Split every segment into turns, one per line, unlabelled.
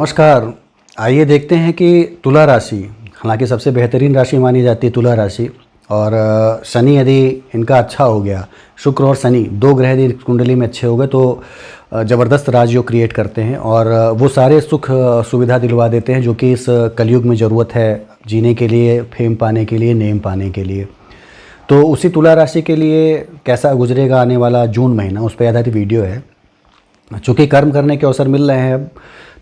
नमस्कार। आइए देखते हैं कि तुला राशि, हालांकि सबसे बेहतरीन राशि मानी जाती है तुला राशि, और शनि यदि इनका अच्छा हो गया, शुक्र और शनि दो ग्रह यदि कुंडली में अच्छे हो गए तो ज़बरदस्त राजयोग क्रिएट करते हैं और वो सारे सुख सुविधा दिलवा देते हैं जो कि इस कलयुग में ज़रूरत है जीने के लिए, फेम पाने के लिए, नेम पाने के लिए। तो उसी तुला राशि के लिए कैसा गुजरेगा आने वाला जून महीना, उस पर आधारित वीडियो है। चूँकि कर्म करने के अवसर मिल रहे हैं अब,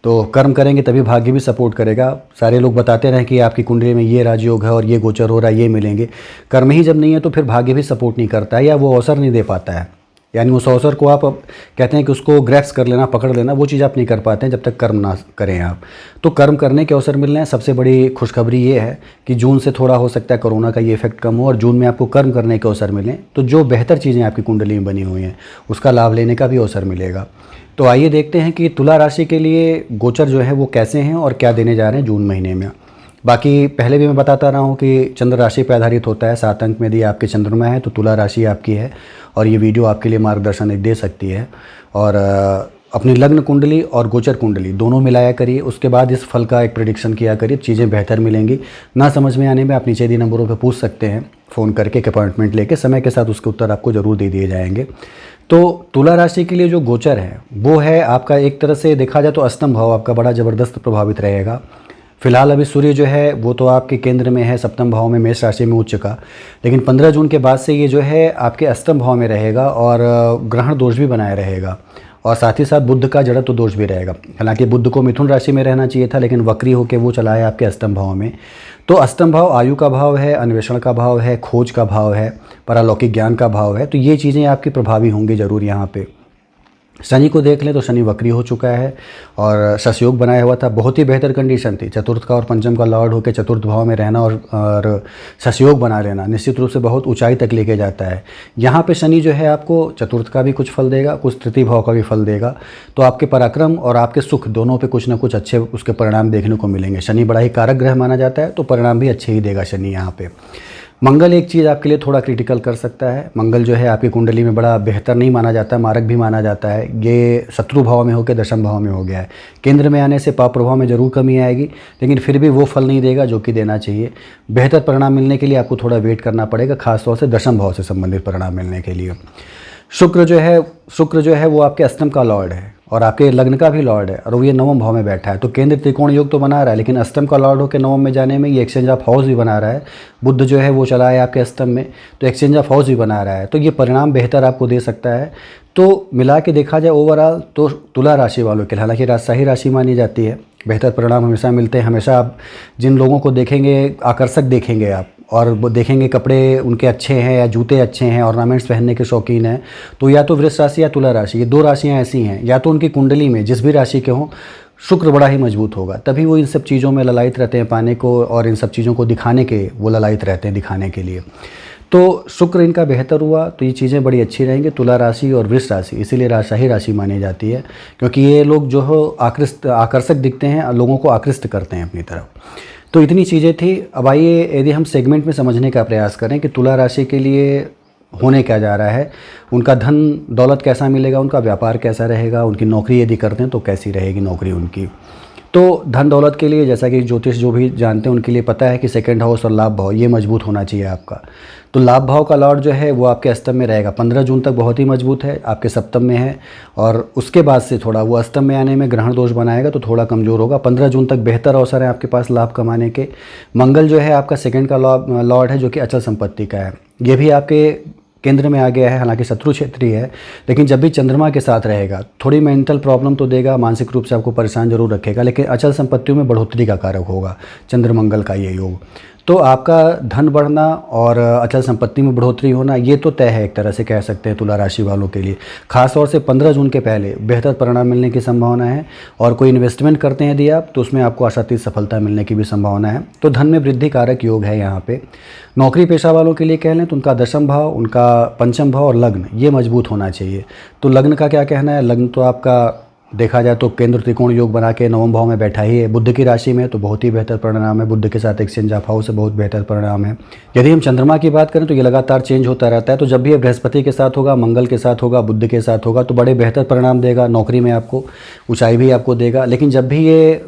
तो कर्म करेंगे तभी भाग्य भी सपोर्ट करेगा। सारे लोग बताते रहे कि आपकी कुंडली में ये राजयोग है और ये गोचर हो रहा है, ये मिलेंगे। कर्म ही जब नहीं है तो फिर भाग्य भी सपोर्ट नहीं करता है या वो अवसर नहीं दे पाता है। यानी उस अवसर को आप कहते हैं कि उसको ग्रैप्स कर लेना, पकड़ लेना, वो चीज़ आप नहीं कर पाते हैं जब तक कर्म ना करें आप। तो कर्म करने के अवसर मिल रहे हैं। सबसे बड़ी खुशखबरी ये है कि जून से थोड़ा हो सकता है कोरोना का ये इफेक्ट कम हो और जून में आपको कर्म करने के अवसर मिलें, तो जो बेहतर चीज़ें आपकी कुंडली में बनी हुई हैं उसका लाभ लेने का भी अवसर मिलेगा। तो आइए देखते हैं कि तुला राशि के लिए गोचर जो है वो कैसे हैं और क्या देने जा रहे हैं जून महीने में। बाकी पहले भी मैं बताता रहा हूँ कि चंद्र राशि पर आधारित होता है। 7 अंक में यदि आपके चंद्रमा है तो तुला राशि आपकी है और ये वीडियो आपके लिए मार्गदर्शन दे सकती है। और अपनी लग्न कुंडली और गोचर कुंडली दोनों मिलाया करिए, उसके बाद इस फल का एक प्रेडिक्शन किया करिए, चीज़ें बेहतर मिलेंगी। ना समझ में आने में आप नीचे दिए नंबरों पर पूछ सकते हैं फ़ोन करके, अपॉइंटमेंट लेके, समय के साथ उसके उत्तर आपको ज़रूर दे दिए जाएंगे। तो तुला राशि के लिए जो गोचर है वो है आपका, एक तरह से देखा जाए तो अष्टम भाव आपका बड़ा ज़बरदस्त प्रभावित रहेगा। फिलहाल अभी सूर्य जो है वो तो आपके केंद्र में है, सप्तम भाव में, मेष राशि में उच्च का, लेकिन 15 जून के बाद से ये जो है आपके अष्टम भाव में रहेगा और ग्रहण दोष भी बनाए रहेगा और साथ ही साथ बुध का जड़त्व दोष भी रहेगा। हालांकि बुध को मिथुन राशि में रहना चाहिए था, लेकिन वक्री होकर वो चला है आपके अष्टम भाव में। तो अष्टम भाव आयु का भाव है, अन्वेषण का भाव है, खोज का भाव है, पारलौकिक ज्ञान का भाव है। तो ये चीज़ें आपकी प्रभावी होंगी ज़रूर यहाँ पे। शनि को देख लें तो शनि वक्री हो चुका है और शशयोग बनाया हुआ था, बहुत ही बेहतर कंडीशन थी। चतुर्थ का और पंचम का लॉर्ड होकर चतुर्थ भाव में रहना और शशयोग बना लेना निश्चित रूप से बहुत ऊंचाई तक लेके जाता है। यहाँ पे शनि जो है आपको चतुर्थ का भी कुछ फल देगा, कुछ तृतीय भाव का भी फल देगा। तो आपके पराक्रम और आपके सुख दोनों पे कुछ ना कुछ अच्छे उसके परिणाम देखने को मिलेंगे। शनि बड़ा ही कारक ग्रह माना जाता है, तो परिणाम भी अच्छे ही देगा शनि यहाँ पे। मंगल एक चीज़ आपके लिए थोड़ा क्रिटिकल कर सकता है। मंगल जो है आपकी कुंडली में बड़ा बेहतर नहीं माना जाता, मारक भी माना जाता है। ये शत्रु भाव में होकर दशम भाव में हो गया है। केंद्र में आने से पाप प्रभाव में ज़रूर कमी आएगी, लेकिन फिर भी वो फल नहीं देगा जो कि देना चाहिए। बेहतर परिणाम मिलने के लिए आपको थोड़ा वेट करना पड़ेगा, खासतौर से दशम भाव से संबंधित परिणाम मिलने के लिए। शुक्र जो है वो आपके अष्टम का लॉर्ड है और आपके लग्न का भी लॉर्ड है और वो ये नवम भाव में बैठा है। तो केंद्र त्रिकोण योग तो बना रहा है, लेकिन अष्टम का लॉर्ड होकर नवम में जाने में ये एक्सचेंज ऑफ हाउस भी बना रहा है। बुध जो है वो चला है आपके अष्टम में, तो एक्सचेंज ऑफ हाउस भी बना रहा है। तो ये परिणाम बेहतर आपको दे सकता है। तो मिला के देखा जाए ओवरऑल तो तुला राशि वालों के लिए, हालांकि राजशाही राशि मानी जाती है, बेहतर परिणाम हमेशा मिलते हैं। हमेशा आप जिन लोगों को देखेंगे आकर्षक देखेंगे आप, और वो देखेंगे कपड़े उनके अच्छे हैं या जूते अच्छे हैं, ऑर्नामेंट्स पहनने के शौकीन हैं, तो या तो वृष राशि या तुला राशि, ये दो राशियां ऐसी हैं। या तो उनकी कुंडली में जिस भी राशि के हों शुक्र बड़ा ही मजबूत होगा, तभी वो इन सब चीज़ों में ललायित रहते हैं पाने को, और इन सब चीज़ों को दिखाने के वो ललायित रहते हैं दिखाने के लिए। तो शुक्र इनका बेहतर हुआ तो ये चीज़ें बड़ी अच्छी रहेंगी। तुला राशि और वृष राशि इसीलिए राजशाही राशि मानी जाती है, क्योंकि ये लोग जो हो आकर्षक दिखते हैं, लोगों को आकृष्ट करते हैं अपनी तरफ। तो इतनी चीज़ें थी। अब आइए यदि हम सेगमेंट में समझने का प्रयास करें कि तुला राशि के लिए होने क्या जा रहा है, उनका धन दौलत कैसा मिलेगा, उनका व्यापार कैसा रहेगा, उनकी नौकरी यदि करते हैं तो कैसी रहेगी नौकरी उनकी। तो धन दौलत के लिए जैसा कि ज्योतिष जो भी जानते हैं उनके लिए पता है कि सेकंड हाउस और लाभ भाव ये मजबूत होना चाहिए आपका। तो लाभ भाव का लॉर्ड जो है वो आपके अष्टम में रहेगा। 15 जून तक बहुत ही मजबूत है, आपके सप्तम में है, और उसके बाद से थोड़ा वो अष्टम में आने में ग्रहण दोष बनाएगा तो थोड़ा कमज़ोर होगा। 15 जून तक बेहतर अवसर है आपके पास लाभ कमाने के। मंगल जो है आपका सेकंड का लॉर्ड है जो कि अचल संपत्ति का है, ये भी आपके केंद्र में आ गया है। हालांकि शत्रु क्षेत्रीय है, लेकिन जब भी चंद्रमा के साथ रहेगा थोड़ी मेंटल प्रॉब्लम तो देगा, मानसिक रूप से आपको परेशान जरूर रखेगा, लेकिन अचल संपत्तियों में बढ़ोतरी का कारक होगा चंद्र मंगल का ये योग। तो आपका धन बढ़ना और अचल संपत्ति में बढ़ोतरी होना ये तो तय है, एक तरह से कह सकते हैं तुला राशि वालों के लिए। खासतौर से 15 जून के पहले बेहतर परिणाम मिलने की संभावना है, और कोई इन्वेस्टमेंट करते हैं यदि आप तो उसमें आपको आशातीत सफलता मिलने की भी संभावना है। तो धन में वृद्धि कारक योग है यहाँ पे। नौकरी पेशा वालों के लिए कह लें तो उनका दशम भाव, उनका पंचम भाव और लग्न ये मजबूत होना चाहिए। तो लग्न का क्या कहना है, लग्न तो आपका देखा जाए तो केंद्र त्रिकोण योग बना के नवम भाव में बैठा ही है, बुध की राशि में, तो बहुत ही बेहतर परिणाम है। बुध के साथ एक्सचेंज ऑफ हाउस से बहुत बेहतर परिणाम है। यदि हम चंद्रमा की बात करें तो ये लगातार चेंज होता रहता है, तो जब भी ये बृहस्पति के साथ होगा, मंगल के साथ होगा, बुध के साथ होगा तो बड़े बेहतर परिणाम देगा। नौकरी में आपको ऊंचाई भी आपको देगा। लेकिन जब भी ये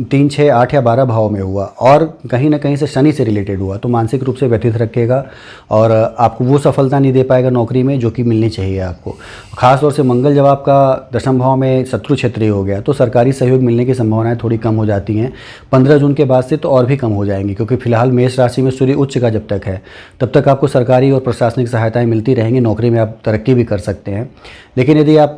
3, 6, 8 या 12 भाव में हुआ और कहीं ना कहीं से शनि से रिलेटेड हुआ तो मानसिक रूप से व्यथित रखेगा और आपको वो सफलता नहीं दे पाएगा नौकरी में जो कि मिलनी चाहिए आपको। खास तौर से मंगल जब आपका दशम भाव में शत्रु क्षेत्रीय हो गया तो सरकारी सहयोग मिलने की संभावनाएं थोड़ी कम हो जाती हैं। 15 जून के बाद से तो और भी कम हो जाएंगी, क्योंकि फिलहाल मेष राशि में सूर्य उच्च का जब तक है तब तक आपको सरकारी और प्रशासनिक सहायताएँ मिलती रहेंगी। नौकरी में आप तरक्की भी कर सकते हैं। लेकिन यदि आप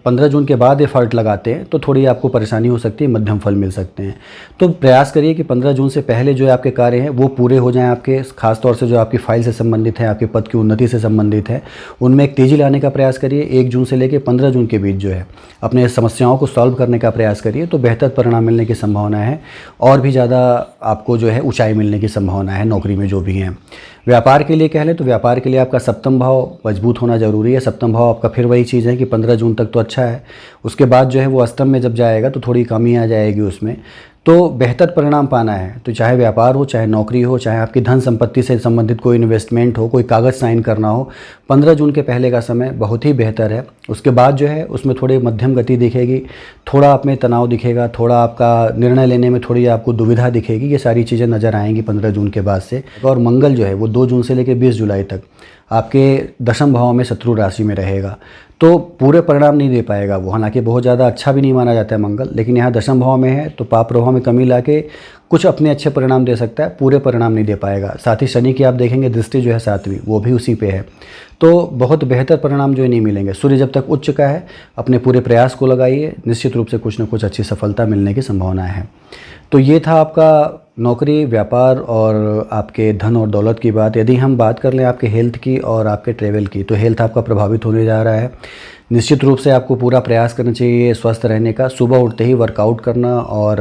15 जून के बाद एफर्ट लगाते हैं तो थोड़ी आपको परेशानी हो सकती है, मध्यम फल मिल सकते हैं। तो प्रयास करिए कि 15 जून से पहले जो आपके कार्य हैं वो पूरे हो जाएं आपके, खास तौर से जो आपकी फाइल से संबंधित है, आपके पद की उन्नति से संबंधित है, उनमें एक तेज़ी लाने का प्रयास करिए। 1 जून से लेकर 15 जून के बीच जो है अपने समस्याओं को सॉल्व करने का प्रयास करिए तो बेहतर परिणाम मिलने की संभावना है और भी ज़्यादा आपको जो है ऊंचाई मिलने की संभावना है नौकरी में जो भी हैं। व्यापार के लिए कह लें तो व्यापार के लिए आपका सप्तम भाव मजबूत होना ज़रूरी है। सप्तम भाव आपका फिर वही चीज़ है कि 15 जून तक तो अच्छा है, उसके बाद जो है वो अष्टम में जब जाएगा तो थोड़ी कमी आ जाएगी उसमें। तो बेहतर परिणाम पाना है तो चाहे व्यापार हो, चाहे नौकरी हो, चाहे आपकी धन संपत्ति से संबंधित कोई इन्वेस्टमेंट हो, कोई कागज़ साइन करना हो, 15 जून के पहले का समय बहुत ही बेहतर है। उसके बाद जो है उसमें थोड़ी मध्यम गति दिखेगी, थोड़ा आप में तनाव दिखेगा, थोड़ा आपका निर्णय लेने में थोड़ी आपको दुविधा दिखेगी। ये सारी चीज़ें नज़र आएंगी 15 जून के बाद से। और मंगल जो है वो 2 जून से लेकर 20 जुलाई तक आपके दशम भाव में शत्रु राशि में रहेगा तो पूरे परिणाम नहीं दे पाएगा वो। हालांकि बहुत ज़्यादा अच्छा भी नहीं माना जाता है मंगल, लेकिन यहाँ दशम भाव में है तो पाप प्रभाव में कमी लाके कुछ अपने अच्छे परिणाम दे सकता है, पूरे परिणाम नहीं दे पाएगा। साथ ही शनि की आप देखेंगे दृष्टि जो है 7वीं वो भी उसी पे है, तो बहुत बेहतर परिणाम जो है नहीं मिलेंगे। सूर्य जब तक उच्च का है अपने पूरे प्रयास को लगाइए, निश्चित रूप से कुछ न कुछ अच्छी सफलता मिलने की संभावना है। तो ये था आपका नौकरी, व्यापार और आपके धन और दौलत की बात। यदि हम बात कर लें आपके हेल्थ की और आपके ट्रैवल की तो हेल्थ आपका प्रभावित होने जा रहा है। निश्चित रूप से आपको पूरा प्रयास करना चाहिए स्वस्थ रहने का, सुबह उठते ही वर्कआउट करना और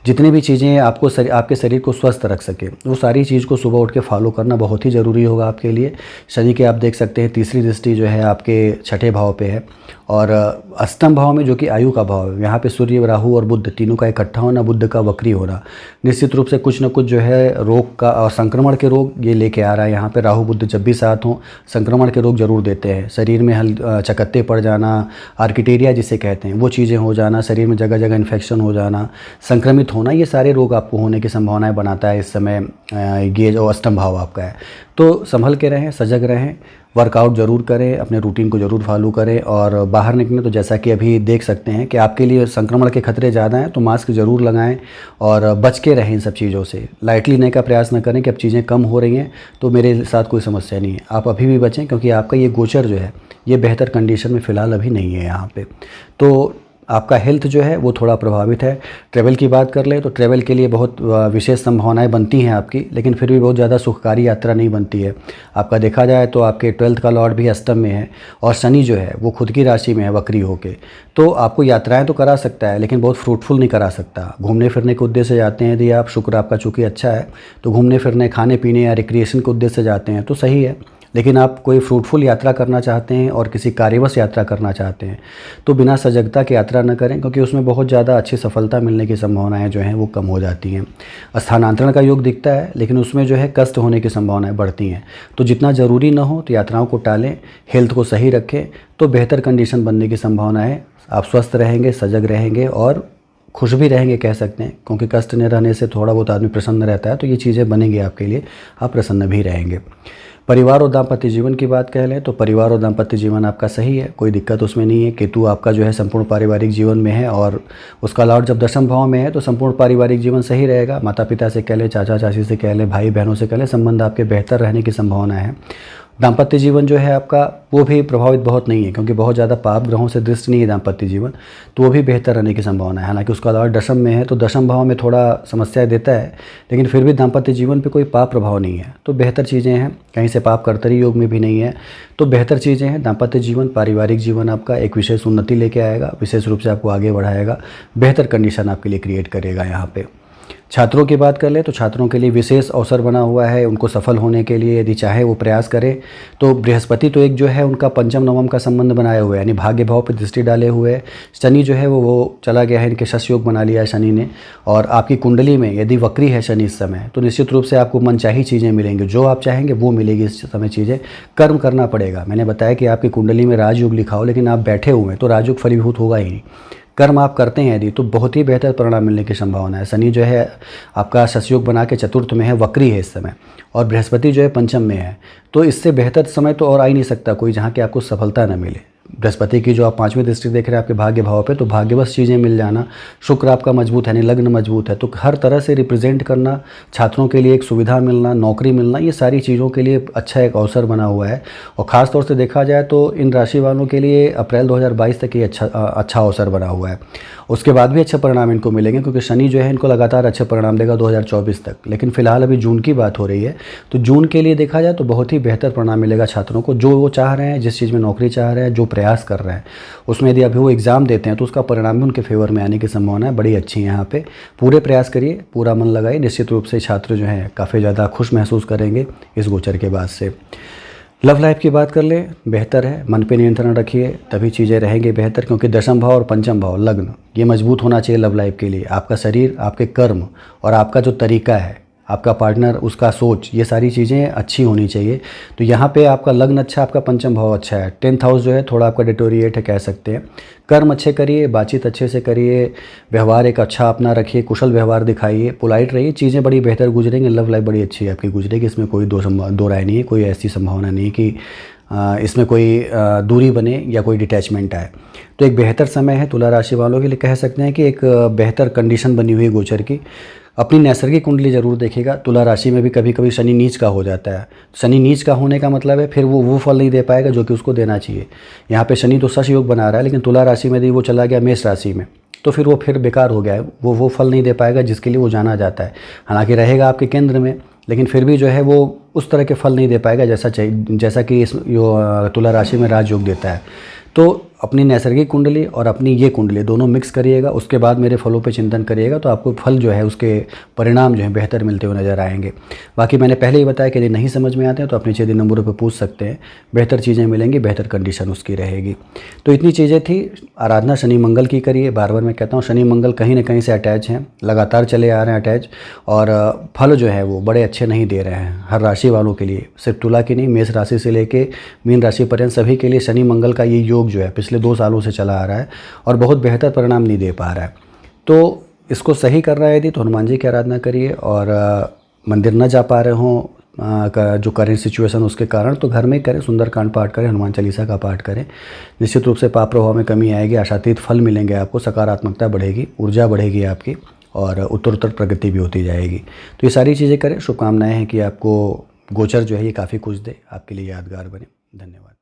जितनी भी चीज़ें आपको आपके शरीर को स्वस्थ रख सके वो सारी चीज़ को सुबह उठ के फॉलो करना बहुत ही ज़रूरी होगा आपके लिए। शनि के आप देख सकते हैं तीसरी दृष्टि जो है आपके छठे भाव पे है और अष्टम भाव में जो कि आयु का भाव है, यहाँ पे सूर्य, राहु और बुध तीनों का इकट्ठा होना, बुध का वक्री होना निश्चित रूप से कुछ न कुछ जो है रोग का और संक्रमण के रोग ये लेके आ रहा है। यहाँ पे राहु बुध जब भी साथ हों संक्रमण के रोग जरूर देते हैं। शरीर में चकत्ते पड़ जाना, आर्किटेरिया जिसे कहते हैं वो चीज़ें हो जाना, शरीर में जगह जगह इन्फेक्शन हो जाना, संक्रमित होना, ये सारे रोग आपको होने की संभावनाएं बनाता है इस समय ये जो अष्टम भाव आपका है। तो संभल के रहें, सजग रहें, वर्कआउट ज़रूर करें, अपने रूटीन को ज़रूर फॉलो करें और बाहर निकलें तो जैसा कि अभी देख सकते हैं कि आपके लिए संक्रमण के खतरे ज़्यादा हैं तो मास्क ज़रूर लगाएं और बच के रहें इन सब चीज़ों से। लाइटली लेने का प्रयास न करें कि अब चीज़ें कम हो रही हैं तो मेरे साथ कोई समस्या नहीं है, आप अभी भी बचें क्योंकि आपका ये गोचर जो है ये बेहतर कंडीशन में फ़िलहाल अभी नहीं है यहाँ पे। तो आपका हेल्थ जो है वो थोड़ा प्रभावित है। ट्रैवल की बात कर ले तो ट्रैवल के लिए बहुत विशेष संभावनाएं बनती हैं आपकी, लेकिन फिर भी बहुत ज़्यादा सुखकारी यात्रा नहीं बनती है। आपका देखा जाए तो आपके 12th का लॉर्ड भी अष्टम में है और शनि जो है वो खुद की राशि में है वक्री होके, तो आपको यात्राएं तो करा सकता है लेकिन बहुत फ्रूटफुल नहीं करा सकता। घूमने फिरने के उद्देश्य से जाते हैं यदि आप, शुक्र आपका चूँकि अच्छा है तो घूमने फिरने, खाने पीने या रिक्रिएशन के उद्देश्य से जाते हैं तो सही है। लेकिन आप कोई फ्रूटफुल यात्रा करना चाहते हैं और किसी कार्यवश यात्रा करना चाहते हैं तो बिना सजगता की यात्रा न करें क्योंकि उसमें बहुत ज़्यादा अच्छी सफलता मिलने की संभावनाएं जो हैं वो कम हो जाती हैं। स्थानांतरण का योग दिखता है लेकिन उसमें जो है कष्ट होने की संभावनाएं बढ़ती हैं, तो जितना ज़रूरी न हो तो यात्राओं को टालें, हेल्थ को सही रखें तो बेहतर कंडीशन बनने की संभावना है। आप स्वस्थ रहेंगे, सजग रहेंगे और खुश भी रहेंगे कह सकते हैं, क्योंकि कष्ट न रहने से थोड़ा बहुत आदमी प्रसन्न रहता है तो ये चीज़ें बनेंगी आपके लिए, आप प्रसन्न भी रहेंगे। परिवार और दाम्पत्य जीवन की बात कह लें तो परिवार और दाम्पत्य जीवन आपका सही है, कोई दिक्कत उसमें नहीं है। केतु आपका जो है संपूर्ण पारिवारिक जीवन में है और उसका लॉर्ड जब दशम भाव में है तो संपूर्ण पारिवारिक जीवन सही रहेगा। माता पिता से कह लें, चाचा चाची से कह लें, भाई बहनों से कह लें, संबंध आपके बेहतर रहने की संभावना है। दाम्पत्य जीवन जो है आपका वो भी प्रभावित बहुत नहीं है क्योंकि बहुत ज़्यादा पाप ग्रहों से दृष्ट नहीं है दाम्पत्य जीवन, तो वो भी बेहतर रहने की संभावना है। हालांकि उसका लॉर्ड दशम में है तो दशम भाव में थोड़ा समस्या देता है, लेकिन फिर भी दाम्पत्य जीवन पे कोई पाप प्रभाव नहीं है तो बेहतर चीज़ें हैं। कहीं से पाप कर्तरी योग में भी नहीं है तो बेहतर चीज़ें हैं। दाम्पत्य जीवन, पारिवारिक जीवन आपका एक विशेष उन्नति लेके आएगा, विशेष रूप से आपको आगे बढ़ाएगा, बेहतर कंडीशन आपके लिए क्रिएट करेगा यहाँ पर। छात्रों की बात कर ले तो छात्रों के लिए विशेष अवसर बना हुआ है। उनको सफल होने के लिए यदि चाहे वो प्रयास करें तो बृहस्पति तो एक जो है उनका पंचम नवम का संबंध बनाए हुए है, यानी भाग्य भाव पर दृष्टि डाले हुए है। शनि जो है वो चला गया है, इनके शश योग बना लिया है शनि ने। और आपकी कुंडली में यदि वक्री है शनि इस समय तो निश्चित रूप से आपको मनचाही चीज़ें मिलेंगी, जो आप चाहेंगे वो मिलेगी इस समय चीज़ें। कर्म करना पड़ेगा। मैंने बताया कि आपकी कुंडली में राजयोग लिखा हो लेकिन आप बैठे हुए हैं तो राजयोग फलीभूत होगा ही नहीं। कर्म आप करते हैं यदि तो बहुत ही बेहतर परिणाम मिलने की संभावना है। शनि जो है आपका शशयोग बना के चतुर्थ में है, वक्री है इस समय, और बृहस्पति जो है पंचम में है। तो इससे बेहतर समय तो और आ ही नहीं सकता कोई जहाँ की आपको सफलता न मिले। बृहस्पति की जो आप 5वीं दृष्टि देख रहे हैं आपके भाग्य भाव पे, तो भाग्यवश चीज़ें मिल जाना। शुक्र आपका मजबूत है, यानी लग्न मजबूत है, तो हर तरह से रिप्रेजेंट करना, छात्रों के लिए एक सुविधा मिलना, नौकरी मिलना, ये सारी चीज़ों के लिए अच्छा एक अवसर बना हुआ है। और ख़ास तौर से देखा जाए तो इन राशि वालों के लिए अप्रैल 2022 तक ये अच्छा अवसर बना हुआ है। उसके बाद भी अच्छे परिणाम इनको मिलेंगे क्योंकि शनि जो है इनको लगातार अच्छे परिणाम देगा 2024 तक। लेकिन फिलहाल अभी जून की बात हो रही है, तो जून के लिए देखा जाए तो बहुत ही बेहतर परिणाम मिलेगा छात्रों को। जो वो चाह रहे हैं, जिस चीज़ में नौकरी चाह रहे हैं, जो प्रयास कर रहे हैं, उसमें यदि अभी वो एग्ज़ाम देते हैं तो उसका परिणाम भी उनके फेवर में आने की संभावना है बड़ी अच्छी है। यहाँ पे पूरे प्रयास करिए, पूरा मन लगाइए, निश्चित रूप से छात्र जो हैं काफ़ी ज़्यादा खुश महसूस करेंगे इस गोचर के बाद से। लव लाइफ की बात कर ले, बेहतर है। मन पे नियंत्रण रखिए तभी चीज़ें रहेंगी बेहतर, क्योंकि दशम भाव और पंचम भाव लग्न ये मजबूत होना चाहिए लव लाइफ के लिए। आपका शरीर, आपके कर्म और आपका जो तरीका है, आपका पार्टनर, उसका सोच, ये सारी चीज़ें अच्छी होनी चाहिए। तो यहाँ पे आपका लग्न अच्छा, आपका पंचम भाव अच्छा है। 10th हाउस जो है थोड़ा आपका डिटोरिएट है कह सकते हैं। कर्म अच्छे करिए, बातचीत अच्छे से करिए, व्यवहार एक अच्छा अपना रखिए, कुशल व्यवहार दिखाइए, पोलाइट रहिए, चीज़ें बड़ी बेहतर गुजरेंगी। लव लाइफ बड़ी अच्छी आपकी गुजरेगी, इसमें कोई दो राय नहीं है। कोई ऐसी संभावना नहीं कि इसमें कोई दूरी बने या कोई डिटैचमेंट आए। तो एक बेहतर समय है तुला राशि वालों के लिए, कह सकते हैं कि एक बेहतर कंडीशन बनी हुई है गोचर की। अपनी नैसर्गिक कुंडली ज़रूर देखिएगा। तुला राशि में भी कभी कभी शनि नीच का हो जाता है। शनि नीच का होने का मतलब है फिर वो फल नहीं दे पाएगा जो कि उसको देना चाहिए। यहाँ पे शनि तो शश योग बना रहा है, लेकिन तुला राशि में यदि वो चला गया मेष राशि में तो फिर वो फिर बेकार हो गया है। वो फल नहीं दे पाएगा जिसके लिए वो जाना जाता है। हालांकि रहेगा आपके केंद्र में, लेकिन फिर भी जो है वो उस तरह के फल नहीं दे पाएगा जैसा कि इस तुला राशि में राजयोग देता है। तो अपनी नैसर्गिक कुंडली और अपनी ये कुंडली दोनों मिक्स करिएगा, उसके बाद मेरे फलों पे चिंतन करिएगा तो आपको फल जो है उसके परिणाम जो है बेहतर मिलते हुए नज़र आएंगे। बाकी मैंने पहले ही बताया कि यदि नहीं समझ में आते हैं तो अपने नीचे नंबरों पे पूछ सकते हैं, बेहतर चीज़ें मिलेंगी, बेहतर कंडीशन उसकी रहेगी। तो इतनी चीज़ें थी। आराधना शनि मंगल की करिए। बार बार मैं कहता हूँ शनि मंगल कहीं ना कहीं से अटैच हैं, लगातार चले आ रहे हैं अटैच, और फल जो है वो बड़े अच्छे नहीं दे रहे हैं हर राशि वालों के लिए। सिर्फ तुला की नहीं, मेष राशि से लेके मीन राशि पर्यंत सभी के लिए शनि मंगल का ये योग जो है पिछले 2 सालों से चला आ रहा है और बहुत बेहतर परिणाम नहीं दे पा रहा है। तो इसको सही कर रहा है यदि तो हनुमान जी की आराधना करिए, और मंदिर न जा पा रहे हों जो करेंट सिचुएशन उसके कारण, तो घर में करें, सुंदरकांड पाठ करें, हनुमान चालीसा का पाठ करें। निश्चित रूप से पाप प्रभाव में कमी आएगी, आशातीत फल मिलेंगे आपको, सकारात्मकता बढ़ेगी, ऊर्जा बढ़ेगी आपकी, और उत्तर प्रगति भी होती जाएगी। तो ये सारी चीज़ें करें। शुभकामनाएँ हैं कि आपको गोचर जो है ये काफ़ी कुछ दे, आपके लिए यादगार बने। धन्यवाद।